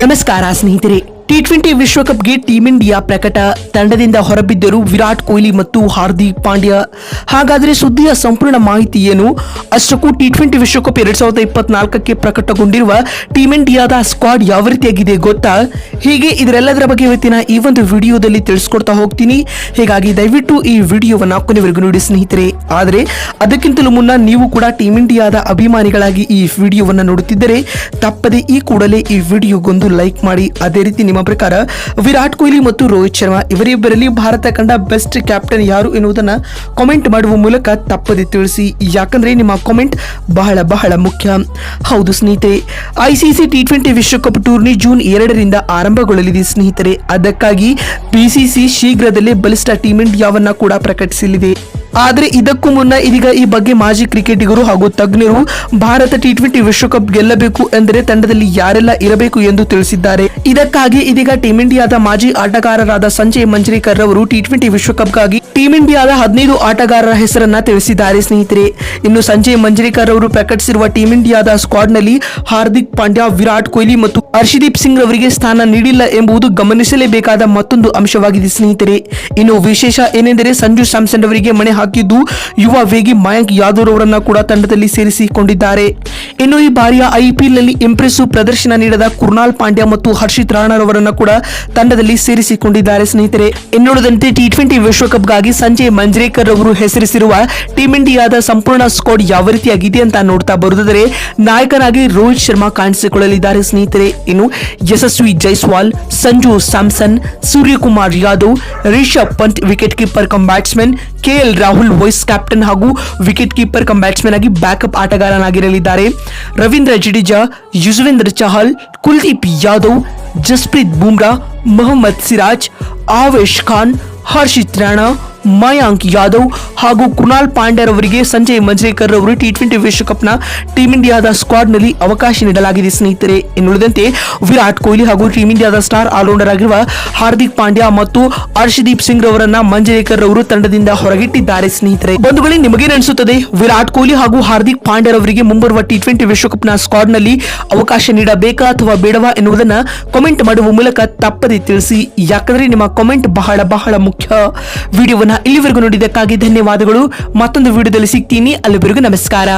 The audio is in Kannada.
ನಮಸ್ಕಾರ ಸ್ನೇಹಿತರೆ. ಟಿ20 ವಿಶ್ವಕಪ್ಗೆ ಟೀಂ ಇಂಡಿಯಾ ಪ್ರಕಟ. ತಂಡದಿಂದ ಹೊರಬಿದ್ದರು ವಿರಾಟ್ ಕೊಹ್ಲಿ ಮತ್ತು ಹಾರ್ದಿಕ್ ಪಾಂಡ್ಯ. ಹಾಗಾದರೆ ಸುದ್ದಿಯ ಸಂಪೂರ್ಣ ಮಾಹಿತಿ ಏನು? ಅಷ್ಟಕ್ಕೂ ಟಿ20 ವಿಶ್ವಕಪ್ 2024ಕ್ಕೆ ಪ್ರಕಟಗೊಂಡಿರುವ ಟೀಂ ಇಂಡಿಯಾದ ಸ್ಕ್ವಾಡ್ ಯಾವ ರೀತಿಯಾಗಿದೆ ಗೊತ್ತಾ? ಹೀಗೆ ಇದರೆಲ್ಲದರ ಬಗ್ಗೆ ಇವತ್ತಿನ ಈ ಒಂದು ವಿಡಿಯೋದಲ್ಲಿ ತಿಳಿಸ್ಕೊಡ್ತಾ ಹೋಗ್ತೀನಿ. ಹೀಗಾಗಿ ದಯವಿಟ್ಟು ಈ ವಿಡಿಯೋವನ್ನ ಕೊನೆವರೆಗೂ ನೋಡಿ ಸ್ನೇಹಿತರೆ. ಆದರೆ ಅದಕ್ಕಿಂತಲೂ ಮುನ್ನ ನೀವು ಕೂಡ ಟೀಂ ಇಂಡಿಯಾದ ಅಭಿಮಾನಿಗಳಾಗಿ ಈ ವಿಡಿಯೋವನ್ನ ನೋಡುತ್ತಿದ್ದರೆ ತಪ್ಪದೆ ಈ ಕೂಡಲೇ ಈ ವಿಡಿಯೋಗೊಂದು ಲೈಕ್ ಮಾಡಿ. ಅದೇ ರೀತಿ ನಿಮ್ಮ ಪ್ರಕಾರ ವಿರಾಟ್ ಕೊಹ್ಲಿ ಮತ್ತು ರೋಹಿತ್ ಶರ್ಮಾ ಇವರಿಬ್ಬರಲ್ಲಿ ಭಾರತ ಕಂಡ ಬೆಸ್ಟ್ ಕ್ಯಾಪ್ಟನ್ ಯಾರು ಎನ್ನುವುದನ್ನ ಕಾಮೆಂಟ್ ಮಾಡುವ ಮೂಲಕ ತಪ್ಪದೆ ತಿಳಿಸಿ. ಯಾಕಂದ್ರೆ ನಿಮ್ಮ ಕಾಮೆಂಟ್ ಬಹಳ ಬಹಳ ಮುಖ್ಯ. ಹೌದು ಸ್ನೇಹಿತರೆ, ಐಸಿಸಿ ಟಿ20 ವಿಶ್ವಕಪ್ ಟೂರ್ನಿ ಜೂನ್ 2ರಿಂದ ಆರಂಭಗೊಳ್ಳಲಿದೆ ಸ್ನೇಹಿತರೆ. ಅದಕ್ಕಾಗಿ ಬಿಸಿಸಿ ಶೀಘ್ರದಲ್ಲೇ ಬಲಿಷ್ಠ ಟೀಂ ಇಂಡಿಯಾವನ್ನ ಕೂಡ ಪ್ರಕಟಿಸಲಿದೆ. ಆದರೆ ಇದಕ್ಕೂ ಮುನ್ನ ಇದೀಗ ಈ ಬಗ್ಗೆ ಮಾಜಿ ಕ್ರಿಕೆಟಿಗರು ಹಾಗೂ ತಜ್ಞರು ಭಾರತ ಟಿ20 ವಿಶ್ವಕಪ್ ಗೆಲ್ಲಬೇಕು ಎಂದರೆ ತಂಡದಲ್ಲಿ ಯಾರೆಲ್ಲ ಇರಬೇಕು ಎಂದು ತಿಳಿಸಿದ್ದಾರೆ. ಇದಕ್ಕಾಗಿ ಇದೀಗ ಟೀಂ ಇಂಡಿಯಾದ ಮಾಜಿ ಆಟಗಾರರಾದ ಸಂಜಯ್ ಮಂಜ್ರೇಕರ್ ಅವರು ಟಿ20 ವಿಶ್ವಕಪ್ಗಾಗಿ ಟೀಂ ಇಂಡಿಯಾದ 15 ಆಟಗಾರರ ಹೆಸರನ್ನ ತಿಳಿಸಿದ್ದಾರೆ ಸ್ನೇಹಿತರೆ. ಇನ್ನು ಸಂಜಯ್ ಮಂಜ್ರೇಕರ್ ಅವರು ಪ್ರಕಟಿಸಿರುವ ಟೀಂ ಇಂಡಿಯಾದ ಸ್ಕ್ವಾಡ್ ನಲ್ಲಿ ಹಾರ್ದಿಕ್ ಪಾಂಡ್ಯ, ವಿರಾಟ್ ಕೊಹ್ಲಿ ಮತ್ತು ಹರ್ಷದೀಪ್ ಸಿಂಗ್ ಅವರಿಗೆ ಸ್ಥಾನ ನೀಡಿಲ್ಲ ಎಂಬುದು ಗಮನಿಸಲೇಬೇಕಾದ ಮತ್ತೊಂದು ಅಂಶವಾಗಿದೆ ಸ್ನೇಹಿತರೆ. ಇನ್ನು ವಿಶೇಷ ಏನೆಂದರೆ ಸಂಜು ಸ್ಯಾಮ್ಸನ್ ಅವರಿಗೆ ಮಣೆ ಹಾಕಿದ್ದು ಯುವ ವೇಗಿ ಮಯಾಂಕ್ ಯಾದವ್ ಅವರನ್ನ ಕೂಡ ತಂಡದಲ್ಲಿ ಸೇರಿಸಿಕೊಂಡಿದ್ದಾರೆ. ಇನ್ನು ಈ ಬಾರಿಯ ಐಪಿಎಲ್ ನಲ್ಲಿ ಇಂಪ್ರೆಸಿವ್ ಪ್ರದರ್ಶನ ನೀಡಿದ ಕೃಣಾಲ್ ಪಾಂಡ್ಯ ಮತ್ತು ಹರ್ಷಿತ್ ರಾಣಾ ಅವರನ್ನ ಕೂಡ ತಂಡದಲ್ಲಿ ಸೇರಿಸಿಕೊಂಡಿದ್ದಾರೆ ಸ್ನೇಹಿತರೆ. ಇನ್ನುಳಿದಂತೆ ಟಿ20 ವಿಶ್ವಕಪ್ಗಾಗಿ ಸಂಜಯ್ ಮಂಜ್ರೇಕರ್ ಅವರು ಹೆಸರಿಸಿರುವ ಟೀಂ ಇಂಡಿಯಾದ ಸಂಪೂರ್ಣ ಸ್ಕ್ವಾಡ್ ಯಾವ ರೀತಿಯಾಗಿದೆ ಅಂತ ನೋಡ್ತಾ ಬರುವುದಾದರೆ ನಾಯಕನಾಗಿ ರೋಹಿತ್ ಶರ್ಮಾ ಕಾಣಿಸಿಕೊಳ್ಳಲಿದ್ದಾರೆ ಸ್ನೇಹಿತರೆ. ಇನ್ನು Yashasvi Jaiswal, Sanju Samson, Suryakumar Yadav, Rishabh Pant wicket keeper cum batsman, KL Rahul vice captain ಹಾಗೂ ವಿಕೆಟ್ ಕೀಪರ್ ಕಮ್ ಬ್ಯಾಟ್ಸ್ಮನ್ ಆಗಿ ಬ್ಯಾಕಪ್ ಆಟಗಾರನಾಗಿರಲಿದ್ದಾರೆ. ರವೀಂದ್ರ ಜಡೇಜಾ, ಯುಜ್ವೇಂದ್ರ ಚಹಲ್, ಕುಲ್ದೀಪ್ ಯಾದವ್, ಜಸ್ಪ್ರೀತ್ ಬುಮ್ರಾ, ಮೊಹಮ್ಮದ್ ಸಿರಾಜ್, ಆವೇಶ್ ಖಾನ್, ಹರ್ಷಿತ್ ರಾಣಾ, ಮಯಾಂಕ್ ಯಾದವ್ ಹಾಗೂ ಕೃಣಾಲ್ ಪಾಂಡ್ಯರವರಿಗೆ ಸಂಜಯ್ ಮಂಜ್ರೇಕರ್ ಅವರು ಟಿ20 ವಿಶ್ವಕಪ್ನ ಟೀಂ ಇಂಡಿಯಾದ ಸ್ಕ್ವಾಡ್ ನಲ್ಲಿ ಅವಕಾಶ ನೀಡಲಾಗಿದೆ ಸ್ನೇಹಿತರೆ. ಇನ್ನುಳಿದಂತೆ ವಿರಾಟ್ ಕೊಹ್ಲಿ ಹಾಗೂ ಟೀಂ ಇಂಡಿಯಾದ ಸ್ಟಾರ್ ಆಲ್ರೌಂಡರ್ ಆಗಿರುವ ಹಾರ್ದಿಕ್ ಪಾಂಡ್ಯ ಮತ್ತು ಹರ್ಷದೀಪ್ ಸಿಂಗ್ ಅವರನ್ನ ಮಂಜ್ರೇಕರ್ ಅವರು ತಂಡದಿಂದ ಹೊರಗಿಟ್ಟಿದ್ದಾರೆ ಸ್ನೇಹಿತರೆ. ಬಂಧುಗಳೇ, ನಿಮಗೇನು ಅನಿಸುತ್ತದೆ? ವಿರಾಟ್ ಕೊಹ್ಲಿ ಹಾಗೂ ಹಾರ್ದಿಕ್ ಪಾಂಡ್ಯರವರಿಗೆ ಮುಂಬರುವ ಟಿ20 ವಿಶ್ವಕಪ್ನ ಸ್ಕ್ವಾಡ್ ನಲ್ಲಿ ಅವಕಾಶ ನೀಡಬೇಕಾ ಅಥವಾ ಬೇಡವಾ ಎನ್ನುವುದನ್ನ ಕಾಮೆಂಟ್ ಮಾಡುವ ಮೂಲಕ ತಪ್ಪದೆ ತಿಳಿಸಿ. ಯಾಕಂದ್ರೆ ನಿಮ್ಮ ಕಾಮೆಂಟ್ ಬಹಳ ಬಹಳ ಮುಖ್ಯ. ವಿಡಿಯೋವನ್ನ ಇಲ್ಲಿವರೆಗೂ ನೋಡಿದ್ದಕ್ಕಾಗಿ ಧನ್ಯವಾದಗಳು. ಮತ್ತೊಂದು ವಿಡಿಯೋದಲ್ಲಿ ಸಿಗ್ತೀನಿ. ಅಲ್ಲಿವರೆಗೂ ನಮಸ್ಕಾರ.